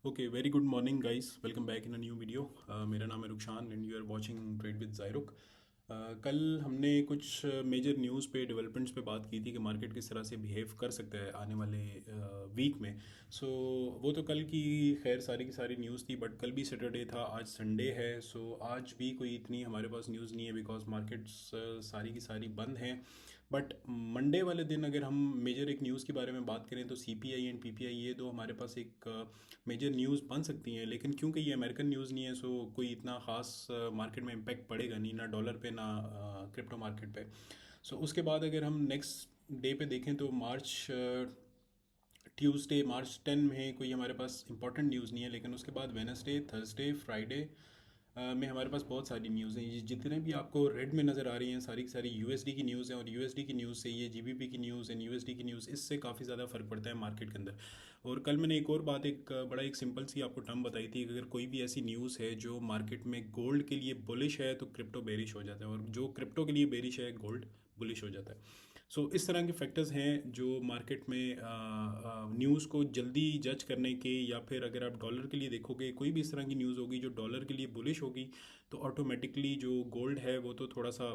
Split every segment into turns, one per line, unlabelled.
Okay, very good morning guys, welcome back in a new video. मेरा नाम है Rukhshan and you are watching trade with Zairuk. कल हमने कुछ मेजर न्यूज़ पे डेवलपमेंट्स पे बात की थी कि मार्केट किस तरह से बिहेव कर सकता है आने वाले वीक में। सो वो तो कल की खैर सारी की सारी न्यूज़ थी, बट कल भी सैटरडे था, आज संडे है। सो आज भी कोई इतनी हमारे पास न्यूज़ नहीं है बिकॉज मार्केट्स सारी की सारी बंद हैं। बट मंडे वाले दिन अगर हम मेजर एक न्यूज़ के बारे में बात करें तो सीपीआई एंड पीपीआई ये दो हमारे पास एक मेजर न्यूज़ बन सकती हैं। लेकिन क्योंकि ये अमेरिकन न्यूज़ नहीं है, सो कोई इतना ख़ास मार्केट में इम्पैक्ट पड़ेगा नहीं, ना डॉलर पे ना क्रिप्टो मार्केट पे। सो उसके बाद अगर हम नेक्स्ट डे पे देखें तो ट्यूसडे मार्च 10 में कोई हमारे पास इंपॉर्टेंट न्यूज़ नहीं है। लेकिन उसके बाद वेनसडे, थर्सडे, फ्राइडे में हमारे पास बहुत सारी न्यूज़ हैं। ये जितने भी आपको रेड में नज़र आ रही हैं सारी की सारी यूएसडी की न्यूज़ हैं, और यूएसडी की न्यूज़ से ये जीबीपी की न्यूज़ एंड यूएसडी की न्यूज़, इससे काफ़ी ज़्यादा फ़र्क पड़ता है मार्केट के अंदर। और कल मैंने एक और बात, एक बड़ा एक सिंपल सी आपको टर्म बताई थी कि अगर कोई भी ऐसी न्यूज़ है जो मार्केट में गोल्ड के लिए बुलिश है तो क्रिप्टो बेरिश हो जाता है, और जो क्रिप्टो के लिए बेरिश है गोल्ड बुलिश हो जाता है। सो इस तरह के फैक्टर्स हैं जो मार्केट में न्यूज़ को जल्दी जज करने के, या फिर अगर आप डॉलर के लिए देखोगे कोई भी इस तरह की न्यूज़ होगी जो डॉलर के लिए बुलिश होगी तो ऑटोमेटिकली जो गोल्ड है वो तो थोड़ा सा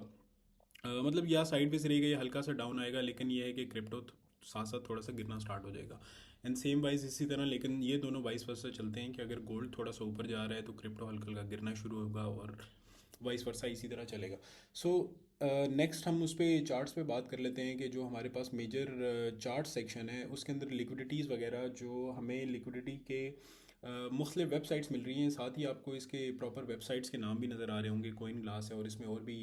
मतलब या साइड वेज रहेगा या हल्का सा डाउन आएगा। लेकिन ये है कि क्रिप्टो साथ साथ थोड़ा सा गिरना स्टार्ट हो जाएगा। एंड सेम वाइज इसी तरह, लेकिन ये दोनों वाइस वर्सा चलते हैं कि अगर गोल्ड थोड़ा सा ऊपर जा रहा है तो क्रिप्टो हल्का हल्का गिरना शुरू होगा, और वाइस वर्सा इसी तरह चलेगा। सो नेक्स्ट हम उस पर चार्ट्स पे बात कर लेते हैं कि जो हमारे पास मेजर चार्ट सेक्शन है उसके अंदर लिक्विडिटीज़ वगैरह, जो हमें लिक्विडिटी के मुख्तलिफ वेबसाइट्स मिल रही हैं। साथ ही आपको इसके प्रॉपर वेबसाइट्स के नाम भी नज़र आ रहे होंगे। कोइन ग्लास है और इसमें और भी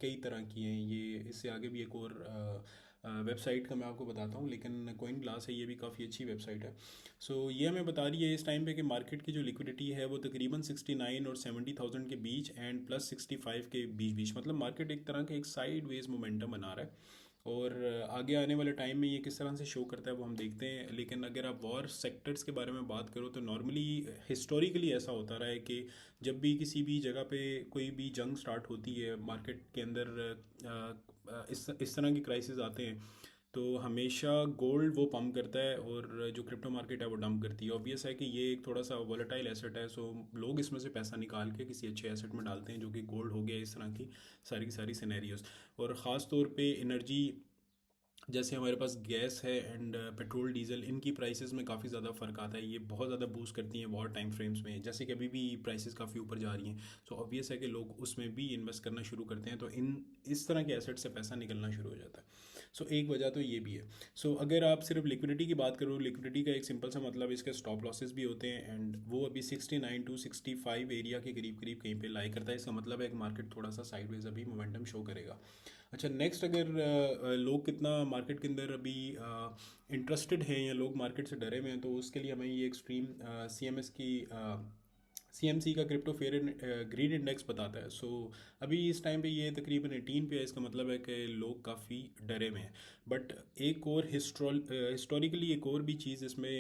कई तरह की हैं। ये इससे आगे भी एक और वेबसाइट का मैं आपको बताता हूँ, लेकिन कोइन ग्लास है, ये भी काफ़ी अच्छी वेबसाइट है। सो ये हमें बता रही है इस टाइम पे कि मार्केट की जो लिक्विडिटी है वो तकरीबन 69 और 70,000 के बीच एंड प्लस 65 के बीच बीच, मतलब मार्केट एक तरह के एक साइड वेज मोमेंटम बना रहा है। और आगे आने वाले टाइम में ये किस तरह से शो करता है वो हम देखते हैं। लेकिन अगर आप वॉर सेक्टर्स के बारे में बात करो तो नॉर्मली हिस्टोरिकली ऐसा होता रहा है कि जब भी किसी भी जगह पे कोई भी जंग स्टार्ट होती है मार्केट के अंदर, इस तरह के क्राइसिस आते हैं तो हमेशा गोल्ड वो पम्प करता है और जो क्रिप्टो मार्केट है वो डंप करती है। ऑब्वियस है कि ये एक थोड़ा सा वॉलेटाइल एसेट है, सो लोग इसमें से पैसा निकाल के किसी अच्छे एसेट में डालते हैं, जो कि गोल्ड हो गया। इस तरह की सारी सिनेरियोज, और ख़ास तौर पे एनर्जी, जैसे हमारे पास गैस है एंड पेट्रोल डीजल, इनकी प्राइसेस में काफ़ी ज़्यादा फ़र्क आता है। ये बहुत ज़्यादा बूस्ट करती हैं वॉर टाइम फ्रेम्स में, जैसे कि अभी भी प्राइसेस काफ़ी ऊपर जा रही हैं। सो ऑब्वियस है कि लोग उसमें भी इन्वेस्ट करना शुरू करते हैं, तो इन इस तरह के एसेट से पैसा निकलना शुरू हो जाता है। सो एक वजह तो ये भी है। सो अगर आप सिर्फ लिक्विडिटी की बात करो, लिक्विडिटी का एक सिंपल सा मतलब इसके स्टॉप लॉसेस भी होते हैं, एंड वो अभी 69 टू 65 एरिया के करीब करीब कहीं पे लाई करता है। इसका मतलब है कि मार्केट थोड़ा सा साइडवेज अभी मोमेंटम शो करेगा। अच्छा, नेक्स्ट अगर लोग कितना मार्केट के अंदर अभी इंटरेस्टेड हैं या लोग मार्केट से डरे हुए हैं, तो उसके लिए हमें ये एक्सट्रीम सीएमएस की सीएमसी का crypto fair and greed index बताता है। सो अभी इस टाइम पे ये तकरीबन 18 पे है। इसका मतलब है कि लोग काफ़ी डरे हुए हैं। बट एक और हिस्टोरिकली एक और भी चीज़ इसमें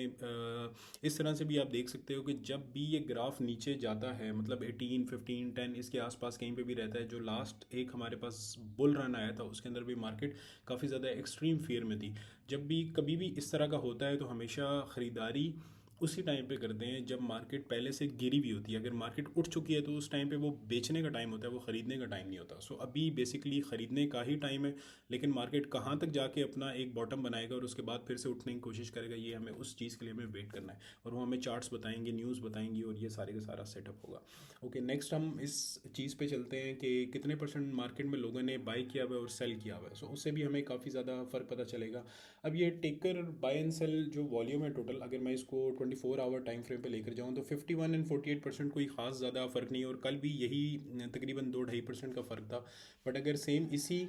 इस तरह से भी आप देख सकते हो कि जब भी ये ग्राफ नीचे जाता है, मतलब 18, 15, 10 इसके आसपास कहीं पे भी रहता है, जो लास्ट एक हमारे पास बुल रन आया था उसके अंदर भी मार्केट काफ़ी ज़्यादा एक्सट्रीम फेयर में थी। जब भी कभी भी इस तरह का होता है तो हमेशा ख़रीदारी उसी टाइम पे करते हैं जब मार्केट पहले से गिरी हुई होती है। अगर मार्केट उठ चुकी है तो उस टाइम पे वो बेचने का टाइम होता है, वो ख़रीदने का टाइम नहीं होता। सो अभी बेसिकली ख़रीदने का ही टाइम है। लेकिन मार्केट कहाँ तक जाके अपना एक बॉटम बनाएगा और उसके बाद फिर से उठने की कोशिश करेगा, ये हमें उस चीज़ के लिए हमें वेट करना है। और वो हमें चार्ट्स बताएंगे, न्यूज़ बताएंगी, और ये सारे का सारा सेटअप होगा। ओके, नेक्स्ट हम इस चीज़ पे चलते हैं कि कितने परसेंट मार्केट में लोगों ने बाई किया हुआ है और सेल किया हुआ है। सो उससे भी हमें काफ़ी ज़्यादा फ़र्क पता चलेगा। अब ये टेकर बाय एंड सेल जो वॉल्यूम है टोटल, अगर मैं इसको 24 आवर टाइम फ्रेम पे लेकर जाऊँ तो 51 एंड 48% कोई ख़ास ज़्यादा फ़र्क नहीं है, और कल भी यही तकरीबन 2-2.5% का फ़र्क था। बट अगर सेम इसी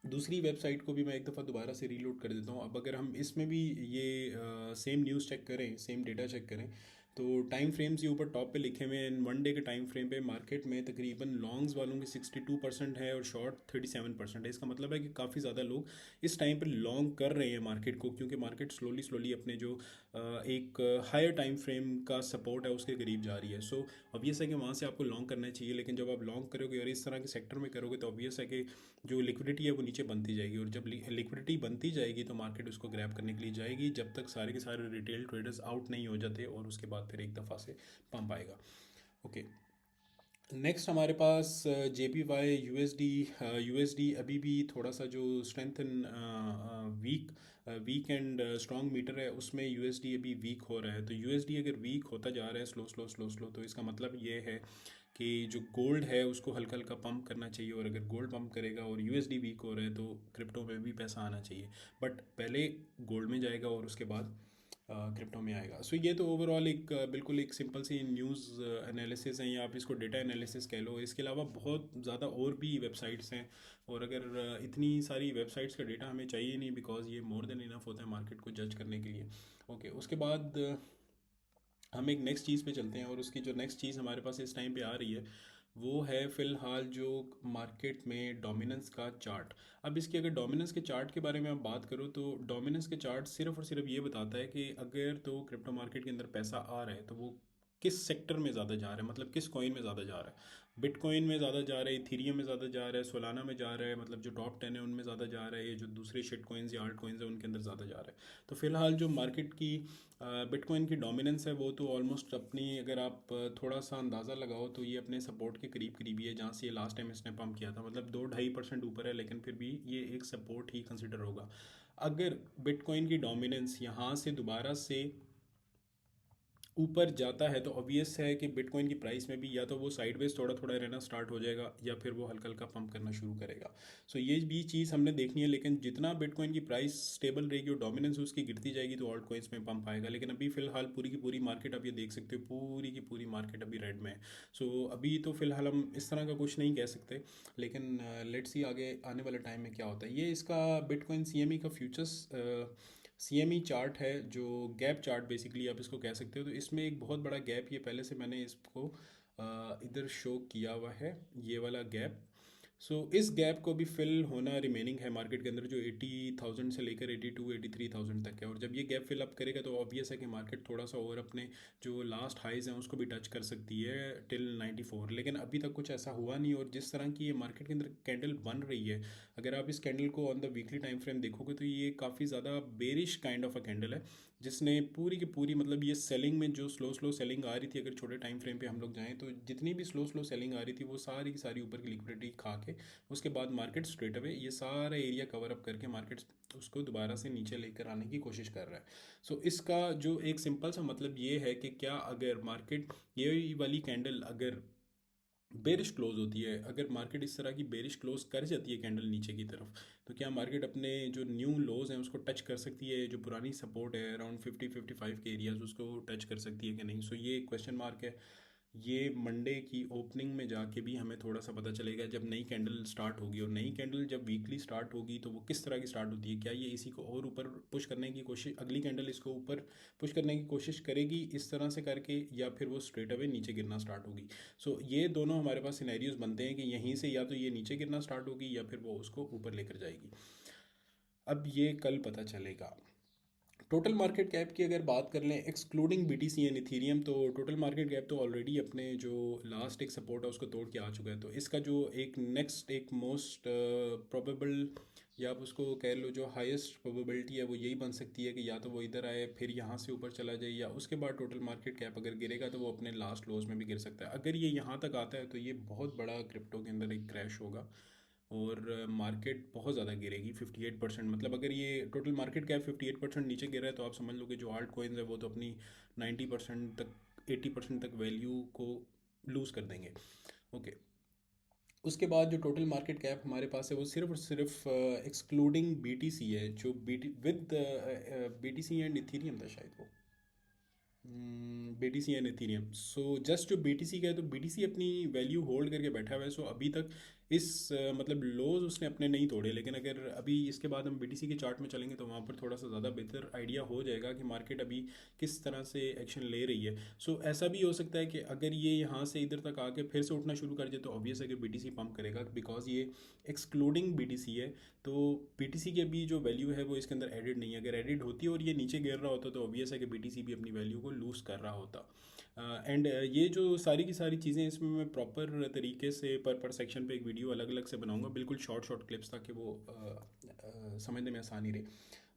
दूसरी वेबसाइट को भी मैं एक दफ़ा दोबारा से रीलोड कर देता हूँ। अब अगर हम इसमें भी ये सेम न्यूज़ चेक करें, सेम डेटा चेक करें, तो टाइम फ्रेम्स ये ऊपर टॉप पे लिखे हुए हैं। वन डे के टाइम फ्रेम पे मार्केट में तकरीबन लॉन्ग्स वालों की 62% है और शॉर्ट 37% है। इसका मतलब है कि काफ़ी ज़्यादा लोग इस टाइम पे लॉन्ग कर रहे हैं मार्केट को, क्योंकि मार्केट स्लोली स्लोली अपने जो एक हायर टाइम फ्रेम का सपोर्ट है उसके करीब जा रही है। सो ऑब्वियस है कि वहाँ से आपको लॉन्ग करना चाहिए। लेकिन जब आप लॉन्ग करोगे और इस तरह के सेक्टर में करोगे तो ऑब्वियस है कि जो लिक्विडिटी है वो नीचे बनती जाएगी, और जब लिक्विडिटी बनती जाएगी तो मार्केट उसको ग्रैब करने के लिए जाएगी, जब तक सारे के सारे रिटेल ट्रेडर्स आउट नहीं हो जाते, और उसके बाद फिर एक दफ़ा से पंप आएगा। ओके, नेक्स्ट हमारे पास JPY USD अभी भी थोड़ा सा जो strengthen weak and strong meter है उसमें USD अभी वीक हो रहा है। तो USD अगर वीक होता जा रहा है स्लो स्लो स्लो स्लो, तो इसका मतलब ये है कि जो गोल्ड है उसको हल्का हल्का पंप करना चाहिए, और अगर गोल्ड पंप करेगा और USD वीक हो रहा है तो क्रिप्टो में भी पैसा आना चाहिए। बट पहले गोल्ड में जाएगा और उसके बाद क्रिप्टो में आएगा। सो ये तो ओवरऑल एक बिल्कुल एक सिंपल सी न्यूज़ एनालिसिस है, या आप इसको डेटा एनालिसिस कह लो। इसके अलावा बहुत ज़्यादा और भी वेबसाइट्स हैं, और अगर इतनी सारी वेबसाइट्स का डेटा हमें चाहिए नहीं, बिकॉज ये मोर देन इनफ होता है मार्केट को जज करने के लिए। ओके, उसके बाद हम एक नेक्स्ट चीज़ पे चलते हैं, और उसकी जो नेक्स्ट चीज़ हमारे पास इस टाइम पे आ रही है वो है फ़िलहाल जो मार्केट में डोमिनेंस का चार्ट। अब इसकी अगर डोमिनेंस के चार्ट के बारे में आप बात करो तो डोमिनेंस के चार्ट सिर्फ और सिर्फ ये बताता है कि अगर तो क्रिप्टो मार्केट के अंदर पैसा आ रहा है तो वो किस सेक्टर में ज़्यादा जा रहा है, मतलब किस कॉइन में ज़्यादा जा रहा है। बिटकॉइन में ज़्यादा जा रहा है, इथीरियम में ज़्यादा जा रहा है, सोलाना में जा रहा है, मतलब जो टॉप 10 है उनमें ज़्यादा जा रहा है, ये जो दूसरे शिट कॉइन्स या आल्ट कॉइन्स है उनके अंदर ज़्यादा जा रहा है। तो फिलहाल जो मार्केट की बिटकॉइन की डोमिनेंस है वो तो ऑलमोस्ट अपनी, अगर आप थोड़ा सा अंदाज़ा लगाओ तो ये अपने सपोर्ट के करीब करीब ही है, जहाँ से ये लास्ट टाइम इसने पंप किया था, मतलब 2-2.5% ऊपर है, लेकिन फिर भी ये एक सपोर्ट ही कंसिडर होगा। अगर बिटकॉइन की डोमिनेंस यहाँ से दोबारा से ऊपर जाता है तो ऑब्वियस है कि बिटकॉइन की प्राइस में भी या तो वो साइडवेज थोड़ा थोड़ा रहना स्टार्ट हो जाएगा, या फिर वो हल्का हल्का पंप करना शुरू करेगा। सो ये भी चीज़ हमने देखनी है, लेकिन जितना बिटकॉइन की प्राइस स्टेबल रहेगी और डोमिनेंस उसकी गिरती जाएगी तो ऑल्ट कॉइन्स में पंप आएगा। लेकिन अभी फिलहाल पूरी की पूरी मार्केट आप ये देख सकते हो, पूरी की पूरी मार्केट अभी रेड में है। सो अभी तो फिलहाल हम इस तरह का कुछ नहीं कह सकते, लेकिन लेट्स सी आगे आने वाले टाइम में क्या होता है। ये इसका बिटकॉइन CME का फ्यूचर्स CME चार्ट है, जो गैप चार्ट बेसिकली आप इसको कह सकते हो। तो इसमें एक बहुत बड़ा गैप, ये पहले से मैंने इसको इधर शो किया हुआ है, ये वाला गैप। सो इस गैप को भी फिल होना रिमेनिंग है मार्केट के अंदर, जो 80,000 से लेकर 82-83,000 तक है। और जब ये गैप फिल अप करेगा तो ऑब्वियस है कि मार्केट थोड़ा सा और अपने जो लास्ट हाइज हैं उसको भी टच कर सकती है टिल 94, लेकिन अभी तक कुछ ऐसा हुआ नहीं। और जिस तरह की ये मार्केट के अंदर कैंडल बन रही है, अगर आप इस कैंडल को on the weekly time frame देखोगे तो ये काफ़ी ज़्यादा bearish kind of a candle है, जिसने पूरी की पूरी, मतलब ये सेलिंग में जो स्लो स्लो सेलिंग आ रही थी, अगर छोटे टाइम फ्रेम पे हम लोग जाएं तो जितनी भी स्लो स्लो सेलिंग आ रही थी वो सारी की सारी ऊपर की लिक्विडिटी खा के उसके बाद मार्केट स्ट्रेट अवे ये सारा एरिया कवर अप करके मार्केट उसको दोबारा से नीचे लेकर आने की कोशिश कर रहा है। सो इसका जो एक सिंपल सा मतलब ये है कि क्या अगर मार्केट ये वाली कैंडल अगर बेरिश क्लोज होती है, अगर मार्केट इस तरह की बेरिश क्लोज कर जाती है कैंडल नीचे की तरफ, तो क्या मार्केट अपने जो न्यू लोज हैं उसको टच कर सकती है, जो पुरानी सपोर्ट है अराउंड 50-55 के एरियाज उसको टच कर सकती है कि नहीं। सो ये क्वेश्चन मार्क है। ये मंडे की ओपनिंग में जाके भी हमें थोड़ा सा पता चलेगा, जब नई कैंडल स्टार्ट होगी। और नई कैंडल जब वीकली स्टार्ट होगी तो वो किस तरह की स्टार्ट होती है, क्या ये इसी को और ऊपर पुश करने की कोशिश, अगली कैंडल इसको ऊपर पुश करने की कोशिश करेगी इस तरह से करके, या फिर वो स्ट्रेट अवे नीचे गिरना स्टार्ट होगी। सो ये दोनों हमारे पास सिनेरियोज बनते हैं कि यहीं से या तो ये नीचे गिरना स्टार्ट होगी या फिर वो उसको ऊपर लेकर जाएगी। अब ये कल पता चलेगा। टोटल मार्केट कैप की अगर बात कर लें एक्सक्लूडिंग BTC एंड इथीरियम, तो टोटल मार्केट कैप तो ऑलरेडी अपने जो लास्ट एक सपोर्ट है उसको तोड़ के आ चुका है। तो इसका जो एक नेक्स्ट एक मोस्ट प्रोबेबल, या आप उसको कह लो जो हाईएस्ट प्रोबेबिलिटी है वो यही बन सकती है कि या तो वो इधर आए फिर यहाँ से ऊपर चला जाए, या उसके बाद टोटल मार्केट कैप अगर गिरेगा तो वो अपने लास्ट लोज में भी गिर सकता है। अगर ये यहाँ तक आता है तो ये बहुत बड़ा क्रिप्टो के अंदर एक क्रैश होगा, और मार्केट बहुत ज़्यादा गिरेगी 58%। मतलब अगर ये टोटल मार्केट कैप 58% नीचे गिर रहा है तो आप समझ लो कि जो आल्ट कोइंस है वो तो अपनी 90% तक 80% तक वैल्यू को लूज़ कर देंगे। ओके, उसके बाद जो टोटल मार्केट कैप हमारे पास है वो सिर्फ और सिर्फ एक्सक्लूडिंग BTC है, जो विद BTC एंड इथीरियम था शायद वो, BTC and Ethereum. So just जो BTC का है तो BTC अपनी वैल्यू होल्ड करके बैठा हुआ है। सो अभी तक इस मतलब लोज उसने अपने नहीं तोड़े, लेकिन अगर अभी इसके बाद हम BTC के चार्ट में चलेंगे तो वहाँ पर थोड़ा सा ज़्यादा बेहतर आइडिया हो जाएगा कि मार्केट अभी किस तरह से एक्शन ले रही है। सो ऐसा भी हो सकता है कि अगर ये यहाँ से इधर तक आके फिर से उठना शुरू कर जाए तो ऑब्वियस है कि BTC पंप करेगा, बिकॉज ये एक्सक्लूडिंग BTC है। तो BTC की अभी जो वैल्यू है वो इसके अंदर एडिड नहीं है। अगर एडिड होती और ये नीचे गिर रहा होता तो ऑब्वियस है कि BTC भी अपनी वैल्यू को लूज़ कर रहा होता। एंड ये जो सारी की सारी चीज़ें इसमें मैं प्रॉपर तरीके से पर सेक्शन पे एक वीडियो अलग अलग से बनाऊंगा, बिल्कुल शॉर्ट शॉर्ट क्लिप्स, ताकि वो समझने में आसानी रहे।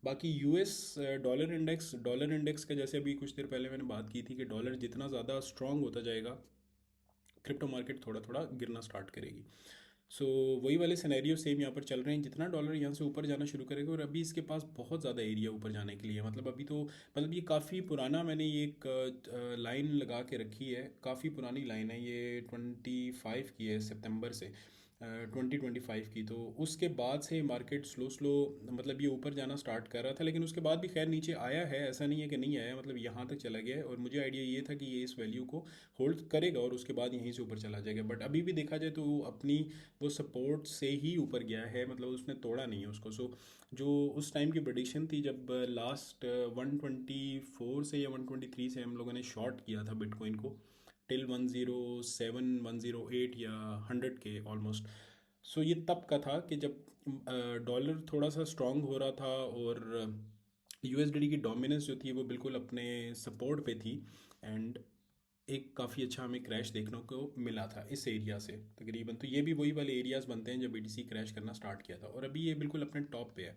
बाकी यूएस डॉलर इंडेक्स का जैसे अभी कुछ देर पहले मैंने बात की थी कि डॉलर जितना ज़्यादा स्ट्रांग होता जाएगा क्रिप्टो मार्केट थोड़ा थोड़ा गिरना स्टार्ट करेगी। सो वही वाले सिनेरियो सेम यहाँ पर चल रहे हैं, जितना डॉलर यहाँ से ऊपर जाना शुरू करेगा, और अभी इसके पास बहुत ज़्यादा एरिया ऊपर जाने के लिए, मतलब अभी तो मतलब ये काफ़ी पुराना, मैंने ये एक लाइन लगा के रखी है, काफ़ी पुरानी लाइन है ये, 25 की है, सितंबर से 2025 की। तो उसके बाद से मार्केट स्लो स्लो मतलब ये ऊपर जाना स्टार्ट कर रहा था, लेकिन उसके बाद भी खैर नीचे आया है, ऐसा नहीं है कि नहीं आया, मतलब यहाँ तक चला गया है, और मुझे आइडिया ये था कि ये इस वैल्यू को होल्ड करेगा और उसके बाद यहीं से ऊपर चला जाएगा। बट अभी भी देखा जाए तो अपनी वो सपोर्ट से ही ऊपर गया है, मतलब उसने तोड़ा नहीं है उसको। सो जो उस टाइम की प्रेडिक्शन थी जब लास्ट 124 से या 123 से हम लोगों ने शॉर्ट किया था बिटकॉइन को टिल 107 108 या 100 के ऑलमोस्ट। सो ये तब का था कि जब डॉलर थोड़ा सा स्ट्रांग हो रहा था और यूएसडी की डोमिनेंस जो थी वो बिल्कुल अपने सपोर्ट पे थी, एंड एक काफ़ी अच्छा हमें क्रैश देखने को मिला था इस एरिया से तकरीबन। तो ये भी वही वाले एरियाज़ बनते हैं जब बीटीसी क्रैश करना स्टार्ट किया था, और अभी ये बिल्कुल अपने टॉप पे है।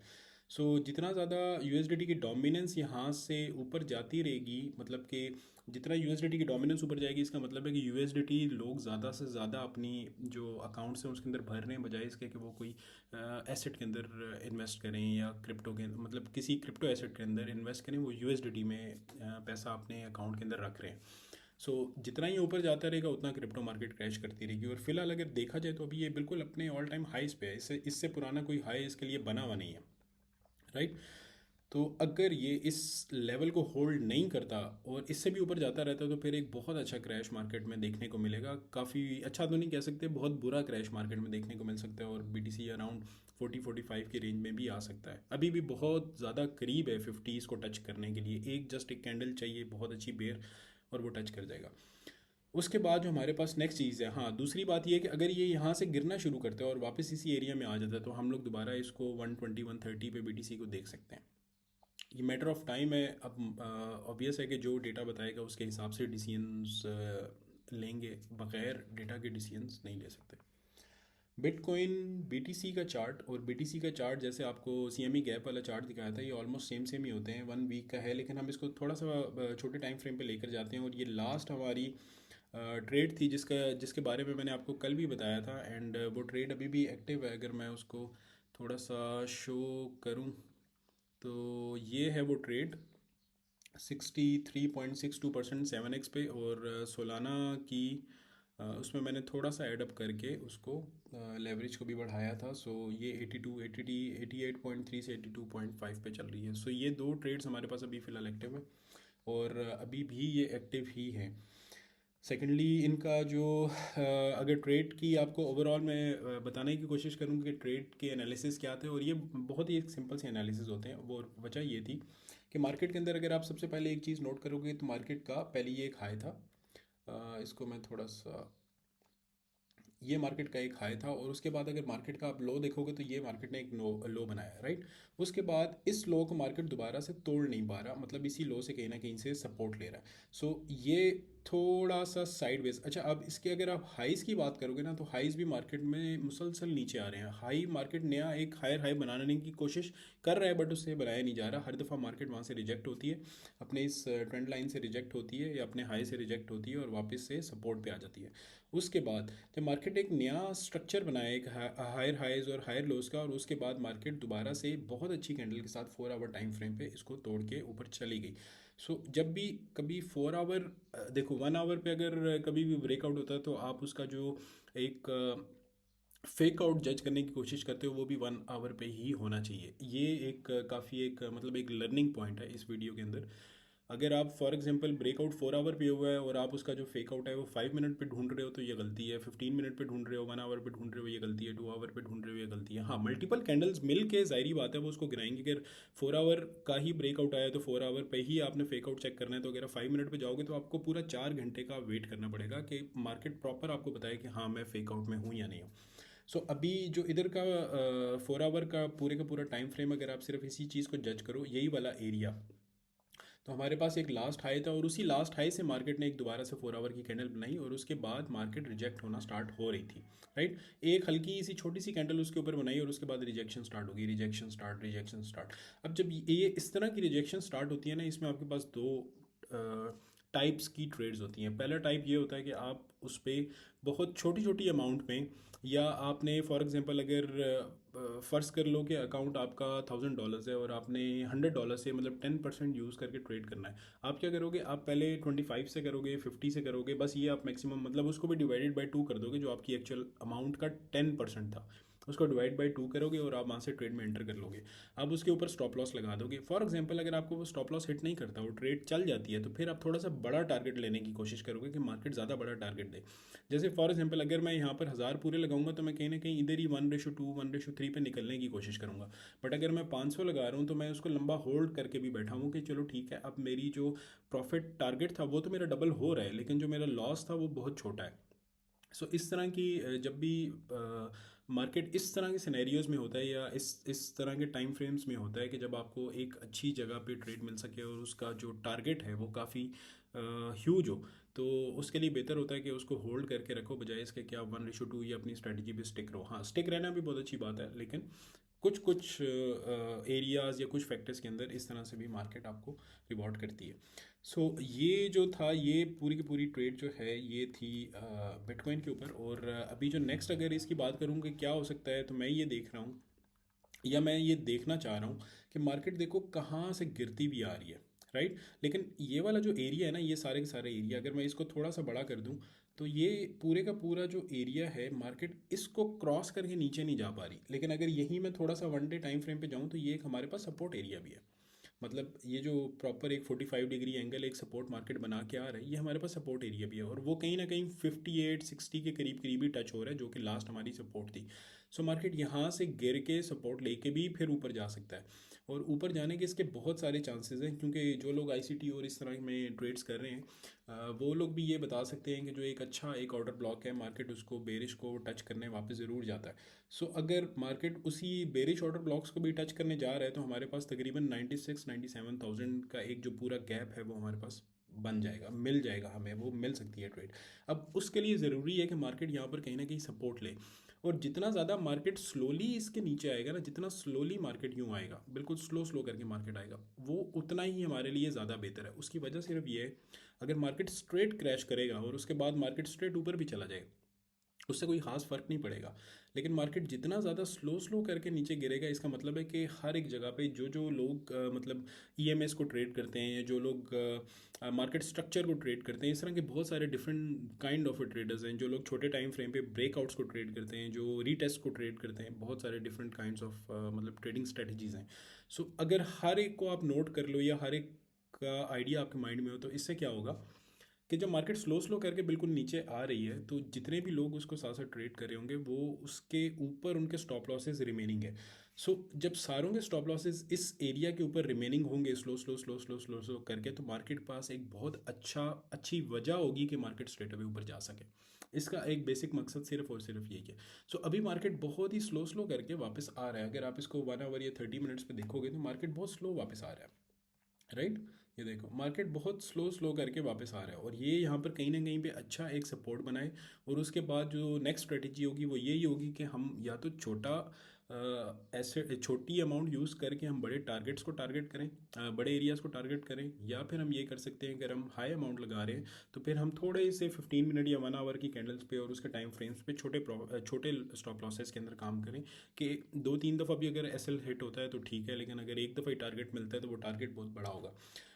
सो जितना ज़्यादा यूएसडीटी की डोमिनेंस यहाँ से ऊपर जाती रहेगी, मतलब कि जितना यूएसडीटी की डोमिनेंस ऊपर जाएगी, इसका मतलब है कि यूएसडीटी लोग ज़्यादा से ज़्यादा अपनी जो अकाउंट्स हैं उसके अंदर भर रहे हैं, बजाय इसके कि वो कोई एसेट के अंदर इन्वेस्ट करें या क्रिप्टो के मतलब किसी क्रिप्टो एसेट के अंदर इन्वेस्ट करें, वो यूएसडीटी में पैसा अपने अकाउंट के अंदर रख रहे हैं। सो जितना ही ऊपर जाता रहेगा उतना क्रिप्टो मार्केट क्रैश करती रहेगी, और फिलहाल अगर देखा जाए तो अभी ये बिल्कुल अपने ऑल टाइम हाइस पे है, इससे इससे पुराना कोई हाई इसके लिए बना हुआ नहीं है, राइट। तो अगर ये इस लेवल को होल्ड नहीं करता और इससे भी ऊपर जाता रहता तो फिर एक बहुत अच्छा क्रैश मार्केट में देखने को मिलेगा, काफ़ी अच्छा तो नहीं कह सकते, बहुत बुरा क्रैश मार्केट में देखने को मिल सकता है, और बीटीसी अराउंड 40-45 की रेंज में भी आ सकता है। अभी भी बहुत ज़्यादा करीब है 50s को टच करने के लिए, एक जस्ट एक कैंडल चाहिए बहुत अच्छी बेयर और वो टच कर जाएगा। उसके बाद जो हमारे पास नेक्स्ट चीज़ है, हाँ दूसरी बात ये है कि अगर ये यहाँ से गिरना शुरू करता है और वापस इसी एरिया में आ जाता है तो हम लोग दोबारा इसको 120-130 पे बीटीसी को देख सकते हैं। ये मैटर ऑफ टाइम है। अब ऑब्वियस है कि जो डेटा बताएगा उसके हिसाब से डिसीजंस लेंगे, बगैर डेटा के डिसीजंस नहीं ले सकते। बिटकॉइन बीटीसी का चार्ट, और बीटीसी का चार्ट जैसे आपको सीएमई गैप वाला चार्ट दिखाया था, ये ऑलमोस्ट सेम सेम ही होते हैं, 1 वीक का है, लेकिन हम इसको थोड़ा सा छोटे टाइम फ्रेम पे लेकर जाते हैं। और ये लास्ट हमारी ट्रेड थी जिसका जिसके बारे में मैंने आपको कल भी बताया था, एंड वो ट्रेड अभी भी एक्टिव है। अगर मैं उसको थोड़ा सा शो करूं तो ये है वो ट्रेड 63.62% 7x पे, और सोलाना की उसमें मैंने थोड़ा सा ऐड अप करके उसको लेवरेज को भी बढ़ाया था। सो ये 88.3 से 82.5 पे चल रही है। सो ये दो ट्रेड्स हमारे पास अभी फ़िलहाल एक्टिव है, और अभी भी ये एक्टिव ही हैं। सेकेंडली इनका जो अगर ट्रेड की आपको ओवरऑल मैं बताने की कोशिश करूँ कि ट्रेड के एनालिसिस क्या थे, और ये बहुत ही एक सिंपल से एनालिसिस होते हैं। वो वजह ये थी कि मार्केट के अंदर अगर आप सबसे पहले एक चीज़ नोट करोगे तो मार्केट का पहले ये एक हाई था, इसको मैं थोड़ा सा, ये मार्केट का एक हाई था, और उसके बाद अगर मार्केट का आप लो देखोगे तो ये मार्केट ने एक लो बनाया, राइट। उसके बाद इस लो को मार्केट दोबारा से तोड़ नहीं पा रहा, मतलब इसी लो से कहीं ना कहीं से सपोर्ट ले रहा है। सो ये थोड़ा सा साइडवेज। अच्छा, अब इसके अगर आप हाइस की बात करोगे ना, तो हाइस भी मार्केट में मुसलसल नीचे आ रहे हैं। हाई मार्केट नया एक हायर हाई बनाने की कोशिश कर रहा है, बट उससे बनाया नहीं जा रहा। हर दफ़ा मार्केट वहाँ से रिजेक्ट होती है, अपने इस ट्रेंड लाइन से रिजेक्ट होती है या अपने हाई से रिजेक्ट होती है और वापस से सपोर्ट पे आ जाती है। उसके बाद जब मार्केट एक नया स्ट्रक्चर बनाया एक हायर हाइज और हायर लोज का, और उसके बाद मार्केट दोबारा से बहुत अच्छी कैंडल के साथ 4 आवर टाइम फ्रेम पे इसको तोड़ के ऊपर चली गई। सो जब भी कभी 4 आवर, देखो 1 आवर पे अगर कभी भी ब्रेकआउट होता है तो आप उसका जो एक फेक आउट जज करने की कोशिश करते हो वो भी 1 आवर पे ही होना चाहिए। ये एक काफ़ी एक मतलब एक लर्निंग पॉइंट है इस वीडियो के अंदर। अगर आप फॉर एग्जांपल ब्रेकआउट 4 आवर पे हुआ है और आप उसका जो फेक आउट है वो 5 मिनट पे ढूंढ रहे हो तो ये गलती है, 15 मिनट पे ढूंढ रहे हो, 1 आवर पे ढूंढ रहे हो ये गलती है, 2 आवर पे ढूंढ रहे हो ये गलती है। हाँ, मल्टीपल कैंडल्स मिल के जाहिर बात है वो उसको गिराएंगे। अगर 4 आवर का ही ब्रेकआउट आया तो 4 आवर पे ही आपने फेक आउट चेक करना है, तो अगर आप 5 मिनट पे जाओगे तो आपको पूरा 4 घंटे का वेट करना पड़ेगा कि मार्केट प्रॉपर आपको बताए कि हाँ मैं फेक आउट में हूँ या नहीं हूँ। सो अभी जो इधर का 4 आवर का पूरे पूरा टाइम फ्रेम, अगर आप सिर्फ इसी चीज़ को जज करो, यही वाला एरिया तो हमारे पास एक लास्ट हाई था और उसी लास्ट हाई से मार्केट ने एक दोबारा से 4 आवर की कैंडल बनाई और उसके बाद मार्केट रिजेक्ट होना स्टार्ट हो रही थी, राइट। एक हल्की सी छोटी सी कैंडल उसके ऊपर बनाई और उसके बाद रिजेक्शन स्टार्ट होगी, रिजेक्शन स्टार्ट, रिजेक्शन स्टार्ट। अब जब ये इस तरह की रिजेक्शन स्टार्ट होती है ना, इसमें आपके पास दो टाइप्स की ट्रेड्स होती हैं। पहला टाइप ये होता है कि आप उस पर बहुत छोटी छोटी अमाउंट में, या आपने फॉर एग्जांपल अगर फ़र्ज़ कर लो कि अकाउंट आपका $1000 है और आपने $100 से मतलब 10% यूज़ करके ट्रेड करना है। आप क्या करोगे, आप पहले 25 से करोगे, 50 से करोगे, बस ये आप मैक्सिमम मतलब उसको भी डिवाइडेड बाई 2 कर दोगे, जो आपकी एक्चुअल अमाउंट का 10% था उसको डिवाइड बाई 2 करोगे और आप वहाँ से ट्रेड में एंटर कर लोगे। अब उसके ऊपर स्टॉप लॉस लगा दोगे। फॉर एग्जांपल अगर आपको वो स्टॉप लॉस हिट नहीं करता, वो ट्रेड चल जाती है, तो फिर आप थोड़ा सा बड़ा टारगेट लेने की कोशिश करोगे कि मार्केट ज़्यादा बड़ा टारगेट दे। जैसे फॉर एग्जांपल अगर मैं यहाँ पर 1000 पूरे लगाऊंगा तो मैं कहीं ना कहीं इधर ही 1:2 1:3 पे निकलने की कोशिश करूँगा। बट अगर मैं 500 लगा रहा हूँ तो मैं उसको लंबा होल्ड करके भी बैठा हूँ कि चलो ठीक है, अब मेरी जो प्रॉफिट टारगेट था वो तो मेरा डबल हो रहा है, लेकिन जो मेरा लॉस था वो बहुत छोटा है। सो इस तरह की जब भी मार्केट इस तरह के सिनेरियोज में होता है या इस तरह के टाइम फ्रेम्स में होता है कि जब आपको एक अच्छी जगह पे ट्रेड मिल सके और उसका जो टारगेट है वो काफ़ी ह्यूज हो, तो उसके लिए बेहतर होता है कि उसको होल्ड करके रखो, बजाय इसके कि आप 1:2 या अपनी स्ट्रेटजी पे स्टिक रहो। हाँ, स्टिक रहना भी बहुत अच्छी बात है, लेकिन कुछ कुछ एरियाज़ या कुछ फैक्टर्स के अंदर इस तरह से भी मार्केट आपको रिवॉर्ड करती है। सो ये जो था, ये पूरी की पूरी ट्रेड जो है ये थी बिटकॉइन के ऊपर। और अभी जो नेक्स्ट अगर इसकी बात करूँ कि क्या हो सकता है, तो मैं ये देख रहा हूँ या मैं ये देखना चाह रहा हूँ कि मार्केट देखो कहाँ से गिरती भी आ रही है, राइट। लेकिन ये वाला जो एरिया है ना, ये सारे के सारे एरिया अगर मैं इसको थोड़ा सा बड़ा कर दूँ, तो ये पूरे का पूरा जो एरिया है मार्केट इसको क्रॉस करके नीचे नहीं जा पा रही। लेकिन अगर यही मैं थोड़ा सा 1 डे टाइम फ्रेम पे जाऊँ तो ये एक हमारे पास सपोर्ट एरिया भी है। मतलब ये जो प्रॉपर एक 45 डिग्री एंगल एक सपोर्ट मार्केट बना के आ रहा है, ये हमारे पास सपोर्ट एरिया भी है और वो कहीं ना कहीं 58-60 के करीब करीब ही टच हो रहा है, जो कि लास्ट हमारी सपोर्ट थी। सो मार्केट यहाँ से गिर के सपोर्ट लेके भी फिर ऊपर जा सकता है और ऊपर जाने के इसके बहुत सारे चांसेस हैं, क्योंकि जो लोग आईसीटी और इस तरह में ट्रेड्स कर रहे हैं वो लोग भी ये बता सकते हैं कि जो एक अच्छा एक ऑर्डर ब्लॉक है, मार्केट उसको बेरिश को टच करने वापस ज़रूर जाता है। सो अगर मार्केट उसी बेरिश ऑर्डर ब्लॉक्स को भी टच करने जा रहा है तो हमारे पास तकरीबन 96-97,000 का एक जो पूरा गैप है वो हमारे पास बन जाएगा, मिल जाएगा, हमें वो मिल सकती है ट्रेड। अब उसके लिए ज़रूरी है कि मार्केट यहाँ पर कहीं ना कहीं सपोर्ट ले, और जितना ज़्यादा मार्केट स्लोली इसके नीचे आएगा ना, जितना स्लोली मार्केट यूँ आएगा, बिल्कुल स्लो स्लो करके मार्केट आएगा, वो उतना ही हमारे लिए ज़्यादा बेहतर है। उसकी वजह सिर्फ ये है, अगर मार्केट स्ट्रेट क्रैश करेगा और उसके बाद मार्केट स्ट्रेट ऊपर भी चला जाएगा, उससे कोई ख़ास फ़र्क नहीं पड़ेगा। लेकिन मार्केट जितना ज़्यादा स्लो स्लो करके नीचे गिरेगा, इसका मतलब है कि हर एक जगह पे जो जो लोग मतलब ईएमएस को ट्रेड करते हैं, जो लोग मार्केट स्ट्रक्चर को ट्रेड करते हैं, इस तरह के बहुत सारे डिफरेंट काइंड ऑफ ट्रेडर्स हैं, जो लोग छोटे टाइम फ्रेम पे ब्रेकआउट्स को ट्रेड करते हैं, जो रीटेस्ट को ट्रेड करते हैं, बहुत सारे डिफरेंट काइंड्स ऑफ मतलब ट्रेडिंग स्ट्रेटजीज़ हैं। सो अगर हर एक को आप नोट कर लो या हर एक का आइडिया आपके माइंड में हो, तो इससे क्या होगा कि जब मार्केट स्लो स्लो करके बिल्कुल नीचे आ रही है, तो जितने भी लोग उसको साथ साथ ट्रेड कर रहे होंगे वो उसके ऊपर उनके स्टॉप लॉसेस रिमेनिंग है। सो जब सारों के स्टॉप लॉसेस इस एरिया के ऊपर रिमेनिंग होंगे slow slow slow slow slow slow करके, तो मार्केट के पास एक बहुत अच्छी वजह होगी कि मार्केट स्ट्रेट अवे ऊपर जा सके। इसका एक बेसिक मकसद सिर्फ और सिर्फ यही है। सो अभी मार्केट बहुत ही स्लो स्लो करके वापस आ रहा है। अगर आप इसको 1 आवर या 30 मिनट्स पे देखोगे तो मार्केट बहुत स्लो वापस आ रहा है, राइट। ये देखो मार्केट बहुत स्लो स्लो करके वापस आ रहा है और ये यहाँ पर कहीं ना कहीं पे अच्छा एक सपोर्ट बनाए, और उसके बाद जो नेक्स्ट स्ट्रेटेजी होगी वो यही होगी कि हम या तो छोटा ऐसे छोटी अमाउंट यूज़ करके हम बड़े टारगेट्स को टारगेट करें, बड़े एरियाज़ को टारगेट करें, या फिर हम ये कर सकते हैं कि अगर हम हाई अमाउंट लगा रहे हैं तो फिर हम थोड़े से 15 मिनट या 1 आवर की कैंडल्स पे और उसके टाइम फ्रेम्स पे छोटे स्टॉप लॉसेस के अंदर काम करें कि 2-3 दफ़ा भी अगर एसएल हिट होता है तो ठीक है, लेकिन अगर एक दफ़ा ही टारगेट मिलता है तो वो टारगेट बहुत बड़ा होगा।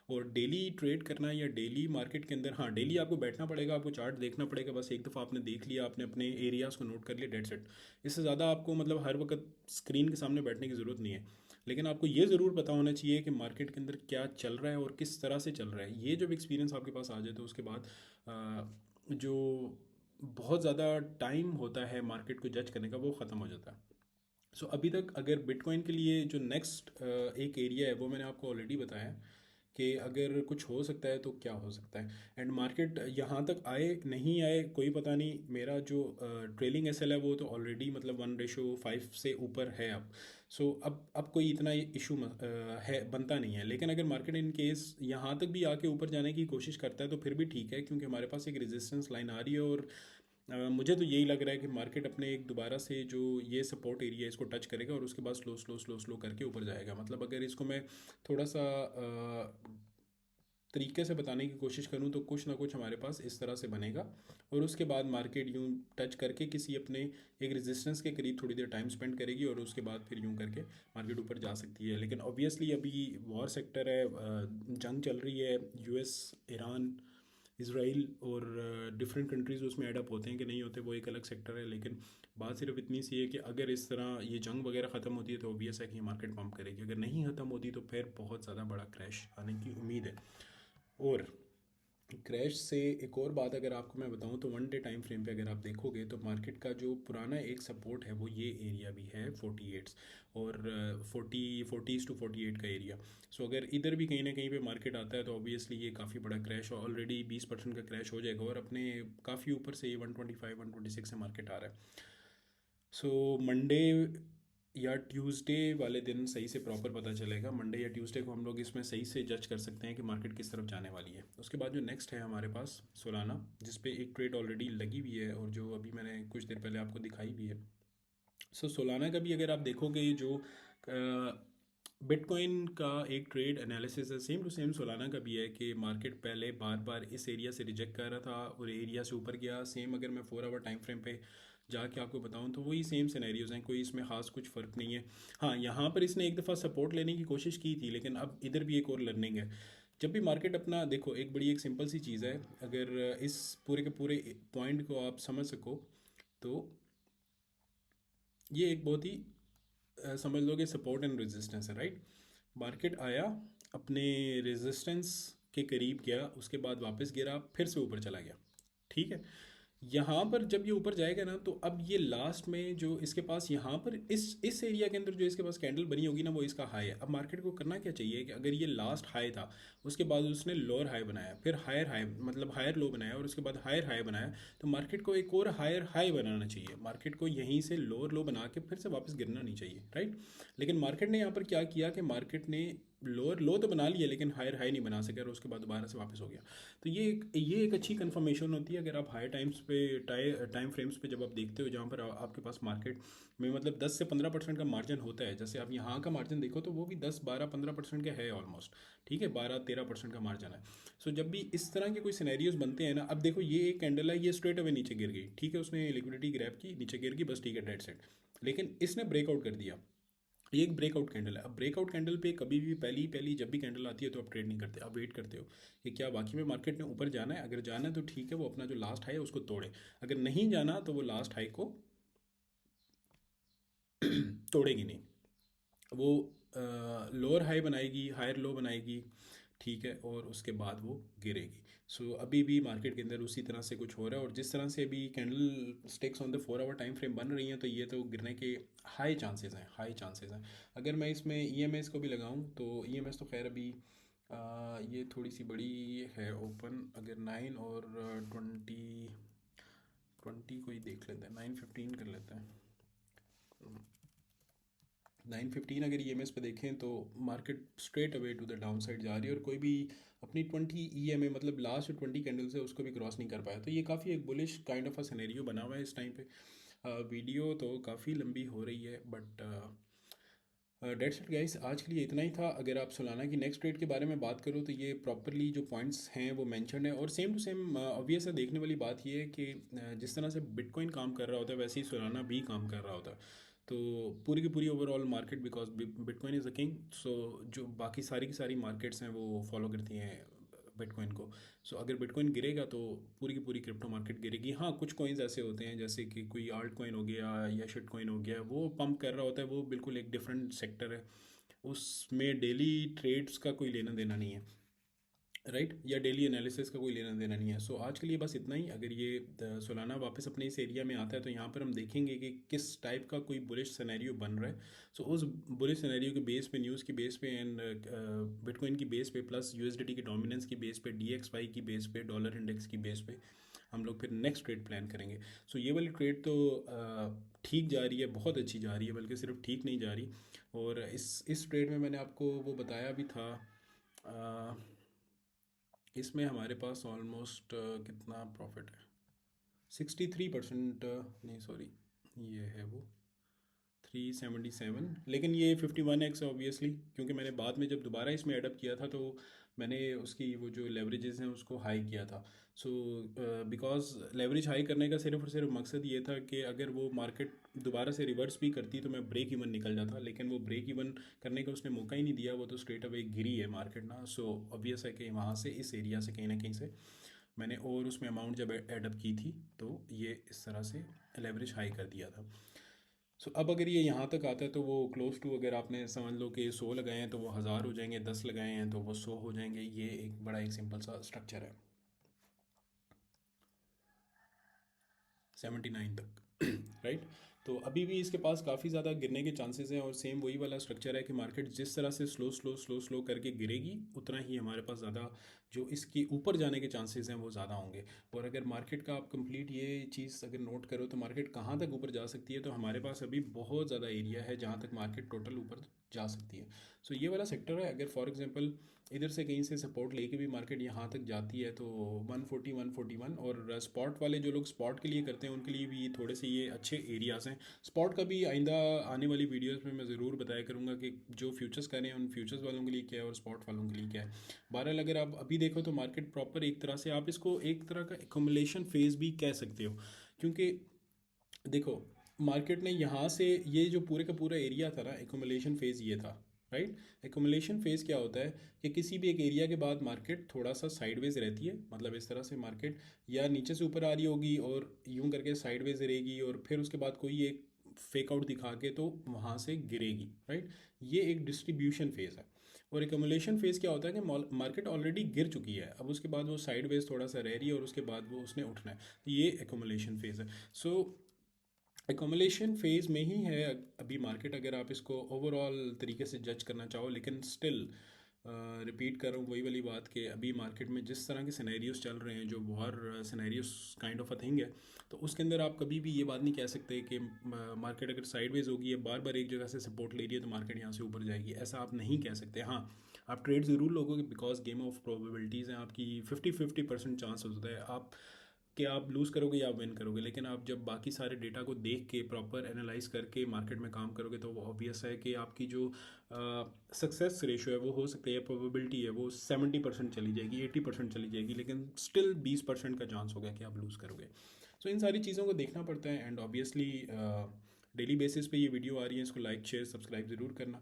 और डेली ट्रेड करना या डेली मार्केट के अंदर, हाँ डेली आपको बैठना पड़ेगा, आपको चार्ट देखना पड़ेगा, बस एक दफ़ा आपने देख लिया, आपने अपने एरियाज़ को नोट कर लिया, डेट सेट। इससे ज़्यादा आपको मतलब हर वक्त स्क्रीन के सामने बैठने की ज़रूरत नहीं है। लेकिन आपको ये ज़रूर पता होना चाहिए कि मार्केट के अंदर क्या चल रहा है और किस तरह से चल रहा है। ये जब एक्सपीरियंस आपके पास आ जाए तो उसके बाद जो बहुत ज़्यादा टाइम होता है मार्केट को जज करने का वो ख़त्म हो जाता है। सो अभी तक अगर बिटकॉइन के लिए जो नेक्स्ट एक एरिया है वो मैंने आपको ऑलरेडी बताया कि अगर कुछ हो सकता है तो क्या हो सकता है। एंड मार्केट यहाँ तक आए नहीं आए कोई पता नहीं। मेरा जो ट्रेलिंग एसएल है वो तो ऑलरेडी मतलब 1:5 से ऊपर है अब। सो अब कोई इतना इशू है बनता नहीं है। लेकिन अगर मार्केट इन केस यहाँ तक भी आके ऊपर जाने की कोशिश करता है तो फिर भी ठीक है, क्योंकि हमारे पास एक रेजिस्टेंस लाइन आ रही है। और मुझे तो यही लग रहा है कि मार्केट अपने एक दोबारा से जो ये सपोर्ट एरिया है इसको टच करेगा और उसके बाद स्लो स्लो स्लो स्लो करके ऊपर जाएगा। मतलब अगर इसको मैं थोड़ा सा तरीके से बताने की कोशिश करूँ तो कुछ ना कुछ हमारे पास इस तरह से बनेगा। और उसके बाद मार्केट यूँ टच करके किसी अपने एक रेजिस्टेंस के करीब थोड़ी देर टाइम स्पेंड करेगी और उसके बाद फिर यूँ करके मार्केट ऊपर जा सकती है। लेकिन ऑब्वियसली अभी वॉर सेक्टर है, जंग चल रही है, यूएस, ईरान, इसराइल और डिफरेंट कंट्रीज़ उसमें एडअप होते हैं कि नहीं होते वो एक अलग सेक्टर है। लेकिन बात सिर्फ इतनी सी है कि अगर इस तरह ये जंग वगैरह ख़त्म होती है तो ऑब्वियस है कि मार्केट पंप करेगी। अगर नहीं ख़त्म होती तो फिर बहुत ज़्यादा बड़ा क्रैश आने की उम्मीद है। और क्रैश से एक और बात अगर आपको मैं बताऊं तो 1 डे टाइम फ्रेम पे अगर आप देखोगे तो मार्केट का जो पुराना एक सपोर्ट है वो ये एरिया भी है 48 और 40 टू 48 का एरिया। सो अगर इधर भी कहीं ना कहीं पे मार्केट आता है तो ऑब्वियसली ये काफ़ी बड़ा क्रैश, और ऑलरेडी 20% का क्रैश हो जाएगा और अपने काफ़ी ऊपर से ये 125 126 से मार्केट आ रहा है। सो मंडे या ट्यूसडे वाले दिन सही से प्रॉपर पता चलेगा। मंडे या ट्यूसडे को हम लोग इसमें सही से जज कर सकते हैं कि मार्केट किस तरफ जाने वाली है। उसके बाद जो नेक्स्ट है हमारे पास सोलाना, जिस पे एक ट्रेड ऑलरेडी लगी हुई है और जो अभी मैंने कुछ देर पहले आपको दिखाई भी है। सो सोलाना का भी अगर आप देखोगे ये जो बिटकॉइन का एक ट्रेड एनालिसिस है सेम टू सेम सोलाना का भी है कि मार्केट पहले बार बार इस एरिया से रिजेक्ट कर रहा था और एरिया से ऊपर गया। सेम अगर मैं 4 आवर टाइम फ्रेम पे जाके आपको बताऊं तो वही सेम सिनेरियोज हैं, कोई इसमें खास कुछ फ़र्क नहीं है। हाँ, यहाँ पर इसने एक दफ़ा सपोर्ट लेने की कोशिश की थी, लेकिन अब इधर भी एक और लर्निंग है। जब भी मार्केट अपना देखो, एक बड़ी एक सिंपल सी चीज़ है, अगर इस पूरे के पूरे पॉइंट को आप समझ सको तो ये एक बहुत ही समझ लो कि सपोर्ट एंड रेजिस्टेंस है, राइट। मार्केट आया, अपने रेजिस्टेंस के करीब गया, उसके बाद वापस गिरा, फिर से ऊपर चला गया, ठीक है। यहाँ पर जब ये ऊपर जाएगा ना तो अब ये लास्ट में जो इसके पास यहाँ पर इस एरिया के अंदर जो इसके पास कैंडल बनी होगी ना वो इसका हाई है। अब मार्केट को करना क्या चाहिए कि अगर ये लास्ट हाई था उसके बाद उसने लोअर हाई बनाया, फिर हायर हाई मतलब हायर लो बनाया और उसके बाद हायर हाई बनाया, तो मार्केट को एक और हायर हाई बनाना चाहिए। मार्केट को यहीं से लोअर लो बना के फिर से वापस गिरना नहीं चाहिए, राइट। लेकिन मार्केट ने यहाँ पर क्या किया कि मार्केट ने लोअर लो तो बना लिया लेकिन हायर हाई नहीं बना सके और उसके बाद दोबारा से वापस हो गया। तो ये एक अच्छी कंफर्मेशन होती है अगर आप हाई टाइम्स पे टाइम फ्रेम्स पे जब आप देखते हो जहाँ पर आपके पास मार्केट में मतलब 10 से 15% का मार्जिन होता है। जैसे आप यहाँ का मार्जिन देखो तो वो भी 10 12 15% का है ऑलमोस्ट, ठीक है, 12 13% का मार्जिन है। सो जब भी इस तरह के कोई सिनेरियोज बनते हैं ना, अब देखो ये एक कैंडल है, ये स्ट्रेट अवे नीचे गिर गई, ठीक है, उसने लिक्विडिटी ग्रैब की, नीचे गिर गई, बस ठीक है, डेड सेट। लेकिन इसने ब्रेकआउट कर दिया, ये एक ब्रेकआउट कैंडल है। अब ब्रेकआउट कैंडल पे कभी भी पहली पहली जब भी कैंडल आती है तो आप ट्रेड नहीं करते, आप वेट करते हो कि क्या वाकई में मार्केट ने ऊपर जाना है। अगर जाना है तो ठीक है, वो अपना जो लास्ट हाई है उसको तोड़े। अगर नहीं जाना तो वो लास्ट हाई को तोड़ेगी नहीं, वो लोअर हाई बनाएगी, हायर लो बनाएगी, ठीक है, और उसके बाद वो गिरेगी। सो अभी भी मार्केट के अंदर उसी तरह से कुछ हो रहा है। और जिस तरह से अभी candle sticks on the 4 hour time frame बन रही हैं तो ये तो गिरने के हाई चांसेस हैं, हाई चांसेस हैं। अगर मैं इसमें ईएमएस को भी लगाऊं तो ईएमएस तो खैर अभी ये थोड़ी सी बड़ी है ओपन। अगर 9 और 20 को ही देख लेते हैं, 9:15 कर लेते हैं। 9:15 अगर ईएमएस पे देखें तो market straight away to the downside जा रही है और कोई भी अपनी 20 EMA मतलब लास्ट 20 कैंडल से उसको भी क्रॉस नहीं कर पाया। तो ये काफ़ी एक bullish kind of a scenario बना हुआ है इस टाइम पे। वीडियो तो काफ़ी लंबी हो रही है बट डेट्स इट गाइस, आज के लिए इतना ही था। अगर आप सोलाना की नेक्स्ट ट्रेड के बारे में बात करो तो ये प्रॉपरली जो पॉइंट्स हैं वो मेंशन्ड है और सेम टू सेम ऑब्वियस है। देखने वाली बात ये है कि जिस तरह से बिटकॉइन काम कर रहा होता है वैसे ही सोलाना भी काम कर रहा होता है। तो पूरी की पूरी overall market, because bitcoin is a king, so जो बाकी सारी की सारी मार्केट्स हैं वो फॉलो करती हैं बिटकॉइन को। सो अगर बिटकॉइन गिरेगा तो पूरी की पूरी क्रिप्टो मार्केट गिरेगी। हाँ, कुछ कॉइन्स ऐसे होते हैं जैसे कि कोई आल्ट कॉइन हो गया या शिट कॉइन हो गया, वो पंप कर रहा होता है, वो बिल्कुल एक डिफरेंट सेक्टर है, उसमें डेली ट्रेड्स का कोई लेना देना नहीं है। राइट, या डेली एनालिसिस का कोई लेना देना नहीं है। सो आज के लिए बस इतना ही। अगर ये सोलाना वापस अपने इस एरिया में आता है तो यहाँ पर हम देखेंगे कि किस टाइप का कोई बुलिश सिनेरियो बन रहा है। सो उस बुलिश सिनेरियो के बेस पे, न्यूज़ की बेस पे एंड बिटकॉइन की बेस पे, प्लस यूएसडीटी की डोमिनेंस की बेस पे, डीएक्सवाई की बेस पे, डॉलर इंडेक्स की बेस पे हम लोग फिर नेक्स्ट ट्रेड प्लान करेंगे। सो ये वाली ट्रेड तो ठीक जा रही है, बहुत अच्छी जा रही है, बल्कि सिर्फ ठीक नहीं जा रही। और इस ट्रेड में मैंने आपको वो बताया भी था। इसमें हमारे पास ऑलमोस्ट कितना प्रॉफिट है, 63%, नहीं सॉरी, ये है वो 377, लेकिन ये 51x है ऑब्वियसली, क्योंकि मैंने बाद में जब दोबारा इसमें एडअप किया था तो मैंने उसकी वो जो लेवरेजेस हैं उसको हाई किया था। सो बिकॉज लेवरेज हाई करने का सिर्फ और सिर्फ मकसद ये था कि अगर वो मार्केट दोबारा से रिवर्स भी करती तो मैं ब्रेक इवन निकल जाता, लेकिन वो ब्रेक इवन करने का उसने मौका ही नहीं दिया, वो तो स्ट्रेट अवे गिरी है मार्केट ना। सो ऑब्वियस है कि वहाँ से इस एरिया से कहीं ना कहीं से मैंने और उसमें अमाउंट जब एडअप की थी तो ये इस तरह से लेवरेज हाई कर दिया था। सो अब अगर ये यहाँ तक आता है तो वो क्लोज टू, अगर आपने समझ लो कि 100 लगाए हैं तो वो 1000 हो जाएंगे, 10 लगाए हैं तो वो 100 हो जाएंगे। ये एक बड़ा एक सिंपल सा स्ट्रक्चर है 79 तक। राइट। तो अभी भी इसके पास काफ़ी ज़्यादा गिरने के चांसेस हैं, और सेम वही वाला स्ट्रक्चर है कि मार्केट जिस तरह से स्लो स्लो स्लो स्लो करके गिरेगी उतना ही हमारे पास ज़्यादा जो इसके ऊपर जाने के चांसेस हैं वो ज़्यादा होंगे। और अगर मार्केट का आप कंप्लीट ये चीज़ अगर नोट करो तो मार्केट कहाँ तक ऊपर जा सकती है, तो हमारे पास अभी बहुत ज़्यादा एरिया है जहाँ तक मार्केट टोटल ऊपर जा सकती है। सो ये वाला सेक्टर है, अगर फॉर एग्जांपल इधर से कहीं से सपोर्ट लेके भी मार्केट यहाँ तक जाती है तो 140 141, और स्पॉट वाले जो लोग स्पॉट के लिए करते हैं उनके लिए भी थोड़े से ये अच्छे एरियाज़ हैं। स्पॉट का भी आइंदा आने वाली वीडियोस में मैं ज़रूर बताया करूँगा कि जो फ्यूचर्स कर रहे हैं उन फ्यूचर्स वालों के लिए क्या है और स्पॉट वालों के लिए क्या है। बहरहाल अगर आप अभी देखो तो मार्केट प्रॉपर एक तरह से आप इसको एक तरह का एकोमुलेशन फेज़ भी कह सकते हो, क्योंकि देखो मार्केट ने यहाँ से ये जो पूरे का पूरा एरिया था ना, एकोमुलेशन फेज़ ये था। राइट। एकोमुलेशन फेज़ क्या होता है कि किसी भी एक एरिया के बाद मार्केट थोड़ा सा साइडवेज रहती है, मतलब इस तरह से मार्केट या नीचे से ऊपर आ रही होगी और यूं करके साइडवेज रहेगी, और फिर उसके बाद कोई एक फेक आउट दिखा के तो वहाँ से गिरेगी। राइट। ये एक डिस्ट्रीब्यूशन फेज़ है। और एकोमुलेशन फेज़ क्या होता है कि मार्केट ऑलरेडी गिर चुकी है, अब उसके बाद वो साइडवेज थोड़ा सा रह रही है और उसके बाद वो उसने उठना है, ये एकोमुलेशन फेज़ है। सो एकोमोलेशन फेज़ में ही है अभी मार्केट, अगर आप इसको ओवरऑल तरीके से जज करना चाहो। लेकिन स्टिल रिपीट कर रहा हूँ वही वाली बात कि अभी मार्केट में जिस तरह के सिनेरियोस चल रहे हैं, जो war scenarios kind of a thing है, तो उसके अंदर आप कभी भी ये बात नहीं कह सकते कि मार्केट अगर साइडवेज होगी या बार बार एक जगह से सपोर्ट ले रही है तो मार्केट यहाँ से ऊपर जाएगी, ऐसा आप नहीं कह सकते। हाँ, आप ट्रेड ज़रूर लोगे बिकॉज गेम ऑफ प्रोबेबिलिटीज़ हैं, आपकी 50-50% चांस होता है आप कि आप लूज़ करोगे या विन करोगे। लेकिन आप जब बाकी सारे डेटा को देख के प्रॉपर एनालाइज करके मार्केट में काम करोगे तो वो ऑब्वियस है कि आपकी जो सक्सेस रेशो है वो हो सकती है, प्रोबेबिलिटी है वो 70% चली जाएगी, 80% चली जाएगी, लेकिन स्टिल 20% का चांस होगा कि आप लूज़ करोगे। सो इन सारी चीज़ों को देखना पड़ता है, एंड ऑब्वियसली डेली बेसिस पे ये वीडियो आ रही है, इसको लाइक शेयर सब्सक्राइब ज़रूर करना।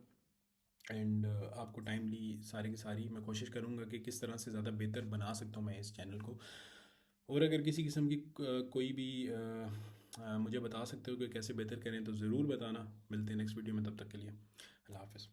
एंड आपको टाइमली सारी की सारी मैं कोशिश करूँगा कि किस तरह से ज़्यादा बेहतर बना सकता हूँ मैं इस चैनल को। और अगर किसी किस्म की कोई भी मुझे बता सकते हो कि कैसे बेहतर करें तो ज़रूर बताना। मिलते हैं नेक्स्ट वीडियो में, तब तक के लिए अल्लाह हाफ़िज़।